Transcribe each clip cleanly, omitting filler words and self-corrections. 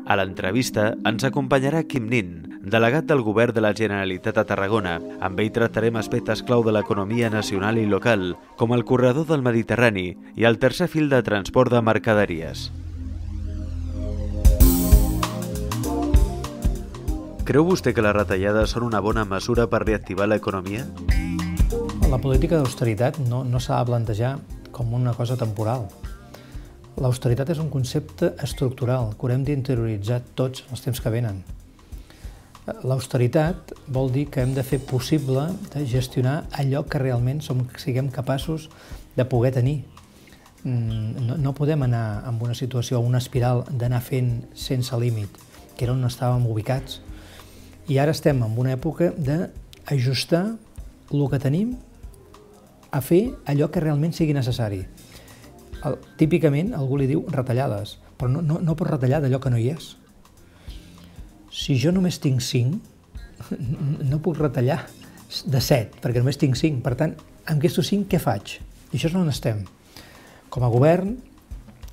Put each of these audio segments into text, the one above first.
A l'entrevista ens acompanyarà Quim Nin, delegat del Govern de la Generalitat a Tarragona. Amb ell tractarem aspectes clau de l'economia nacional i local, com el corredor del Mediterrani i el tercer fil de transport de mercaderies. Creu vostè que les retallades són una bona mesura per reactivar l'economia? La política d'austeritat no s'ha de plantejar com una cosa temporal. L'austeritat és un concepte estructural que haurem d'interioritzar tots els temps que venen. L'austeritat vol dir que hem de fer possible de gestionar allò que realment siguem capaços de poder tenir. No podem anar en una situació, una espiral d'anar fent sense límit, que era on estàvem ubicats. I ara estem en una època d'ajustar el que tenim a fer allò que realment sigui necessari. Típicament algú li diu retallades, però no pots retallar d'allò que no hi és. Si jo només tinc 5, no puc retallar de 7, perquè només tinc 5. Per tant, amb aquests 5 què faig? I això és on estem. Com a govern,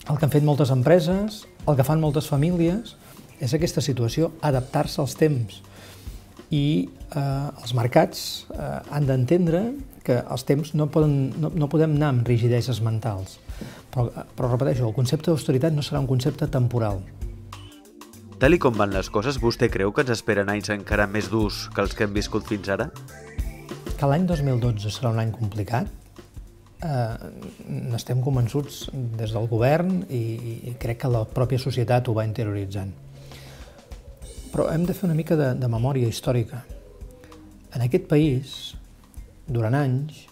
el que han fet moltes empreses, el que fan moltes famílies, és aquesta situació, adaptar-se als temps. I els mercats han d'entendre que els temps no podem anar amb rigideses mentals. Però repeteixo, el concepte d'austeritat no serà un concepte temporal. Tal com van les coses, vostè creu que ens esperen anys encara més durs que els que hem viscut fins ara? Que l'any 2012 serà un any complicat, n'estem convençuts des del govern i crec que la pròpia societat ho va interioritzant. Però hem de fer una mica de memòria històrica. En aquest país, durant anys,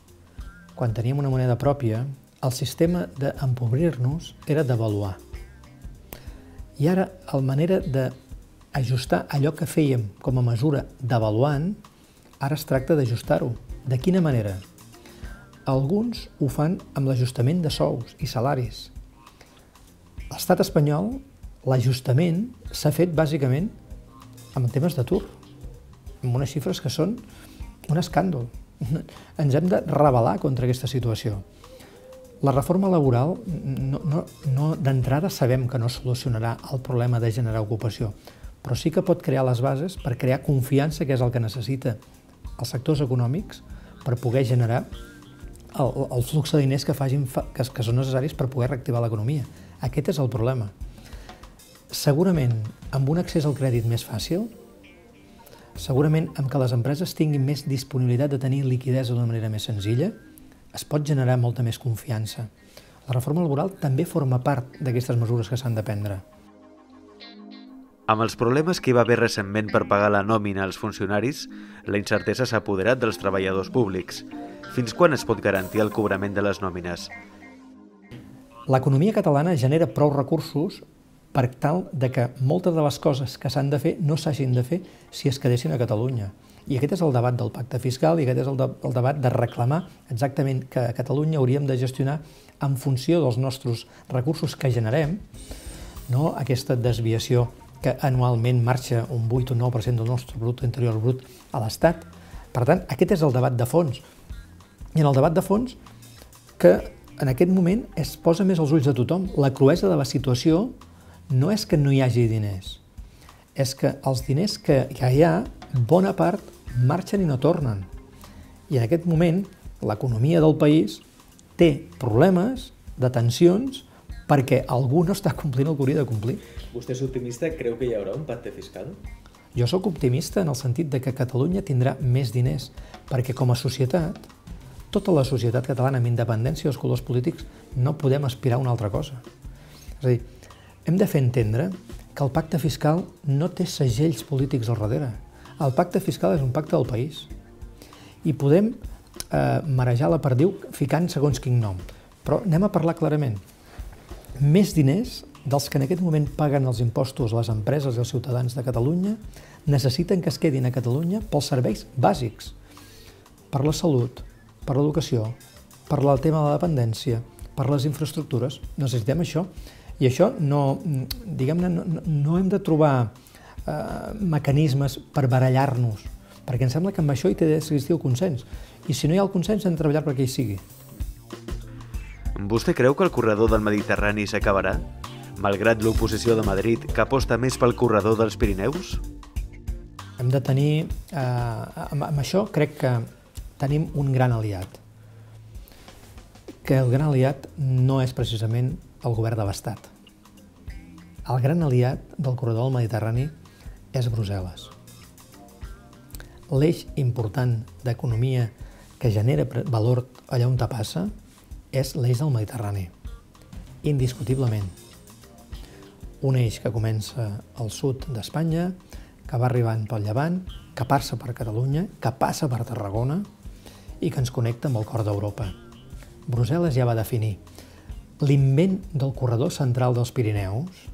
quan teníem una moneda pròpia, el sistema d'empobrir-nos era devaluar. I ara, la manera d'ajustar allò que fèiem com a mesura devaluant, ara es tracta d'ajustar-ho. De quina manera? Alguns ho fan amb l'ajustament de sous i salaris. A l'estat espanyol, l'ajustament s'ha fet bàsicament amb temes d'atur, amb unes xifres que són un escàndol. Ens hem de rebel·lar contra aquesta situació. La reforma laboral, d'entrada sabem que no solucionarà el problema de generar ocupació, però sí que pot crear les bases per crear confiança, que és el que necessita els sectors econòmics per poder generar el flux de diners que són necessaris per poder reactivar l'economia. Aquest és el problema. Segurament, amb un accés al crèdit més fàcil, segurament amb que les empreses tinguin més disponibilitat de tenir liquiditat d'una manera més senzilla, es pot generar molta més confiança. La reforma laboral també forma part d'aquestes mesures que s'han de prendre. Amb els problemes que hi va haver recentment per pagar la nòmina als funcionaris, la incertesa s'ha apoderat dels treballadors públics. Fins quan es pot garantir el cobrament de les nòmines? L'economia catalana genera prou recursos per tal que moltes de les coses que s'han de fer no s'hagin de fer si es quedessin a Catalunya. I aquest és el debat del pacte fiscal i aquest és el debat de reclamar exactament que a Catalunya hauríem de gestionar en funció dels nostres recursos que generem, no aquesta desviació que anualment marxa un 8 o 9% del nostre producte interior brut a l'Estat. Per tant, aquest és el debat de fons. I en el debat de fons que en aquest moment es posa més als ulls de tothom. La cruesa de la situació no és que no hi hagi diners, és que els diners que hi ha, bona part marxen i no tornen. I en aquest moment l'economia del país té problemes de tensions perquè algú no està complint el que hauria de complir. Vostè és optimista? Creu que hi haurà un pacte fiscal? Jo sóc optimista en el sentit de que Catalunya tindrà més diners, perquè com a societat, tota la societat catalana, amb independència dels colors polítics, no podem aspirar a una altra cosa. És a dir, hem de fer entendre que el pacte fiscal no té segells polítics al darrere. El pacte fiscal és un pacte del país. I podem marejar la perdiu ficant segons quin nom. Però anem a parlar clarament. Més diners dels que en aquest moment paguen els impostos les empreses i els ciutadans de Catalunya necessiten que es quedin a Catalunya pels serveis bàsics. Per la salut, per l'educació, per el tema de la dependència, per les infraestructures. Necessitem això. I això diguem-ne, no hem de trobar mecanismes per barallar-nos, perquè em sembla que amb això hi té d'existir el consens. I si no hi ha el consens, hem de treballar perquè hi sigui. Vostè creu que el corredor del Mediterrani s'acabarà? malgrat l'oposició de Madrid, que aposta més pel corredor dels Pirineus? Hem de tenir... amb això crec que tenim un gran aliat. Que el gran aliat no és precisament el govern de l'Estat. El gran aliat del corredor del Mediterrani és Brussel·les. L'eix important d'economia que genera valor allà on te passa és l'eix del Mediterrani, indiscutiblement. Un eix que comença al sud d'Espanya, que va arribant pel Llevant, que passa per Catalunya, que passa per Tarragona i que ens connecta amb el cor d'Europa. Brussel·les ja va definir l'invent del corredor central dels Pirineus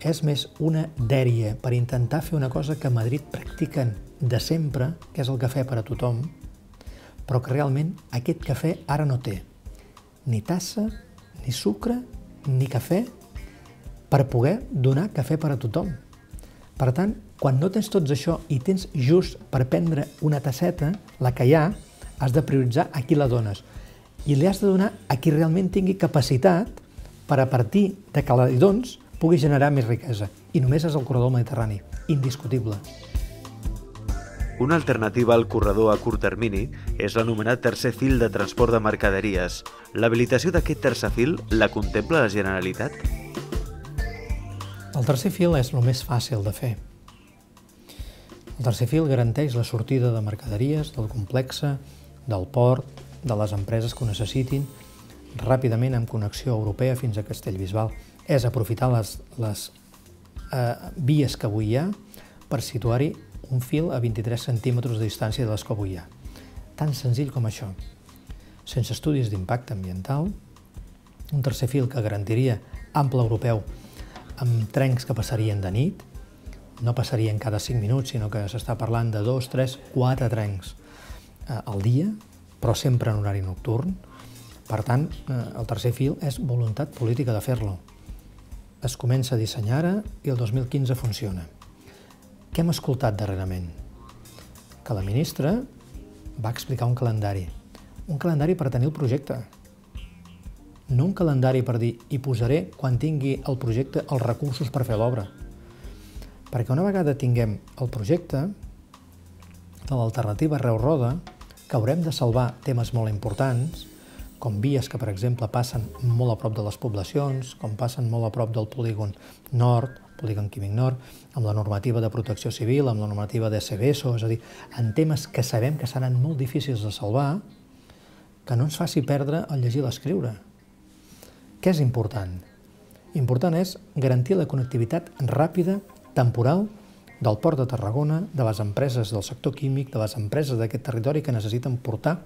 és més una dèria per intentar fer una cosa que a Madrid practiquen de sempre, que és el cafè per a tothom, però que realment aquest cafè ara no té ni tassa, ni sucre, ni cafè per poder donar cafè per a tothom. Per tant, quan no tens tots això i tens just per prendre una tasseta, la que hi ha, has de prioritzar a qui la dones. I li has de donar a qui realment tingui capacitat per a partir de que la dones pugui generar més riquesa. I només és el corredor mediterrani, indiscutible. Una alternativa al corredor a curt termini és l'anomenat tercer fil de transport de mercaderies. L'habilitació d'aquest tercer fil la contempla la Generalitat? El tercer fil és el més fàcil de fer. El tercer fil garanteix la sortida de mercaderies del complex, del port, de les empreses que ho necessitin, ràpidament amb connexió europea fins a Castellbisbal. És aprofitar les vies que avui hi ha per situar-hi un fil a 23 centímetres de distància de les que avui hi ha. Tan senzill com això. Sense estudis d'impacte ambiental, un tercer fil que garantiria ample europeu amb trens que passarien de nit, no passarien cada 5 minuts, sinó que s'està parlant de 2, 3, 4 trens al dia, però sempre en horari nocturn. Per tant, el tercer fil és voluntat política de fer-lo. Es comença a dissenyar ara i el 2015 funciona. Què hem escoltat darrerament? Que la ministra va explicar un calendari per tenir el projecte. No un calendari per dir hi posaré quan tingui el projecte els recursos per fer l'obra. Perquè una vegada tinguem el projecte de l'alternativa Reus-Roda, que haurem de salvar temes molt importants, com vies que, per exemple, passen molt a prop de les poblacions, com passen molt a prop del polígon nord, polígon químic nord, amb la normativa de protecció civil, amb la normativa de SBSO, és a dir, en temes que sabem que seran molt difícils de salvar, que no ens faci perdre el llegir i l'escriure. Què és important? Important és garantir la connectivitat ràpida, temporal, del port de Tarragona, de les empreses del sector químic, de les empreses d'aquest territori que necessiten portar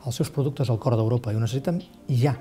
els seus productes al cor d'Europa i ho necessiten ja.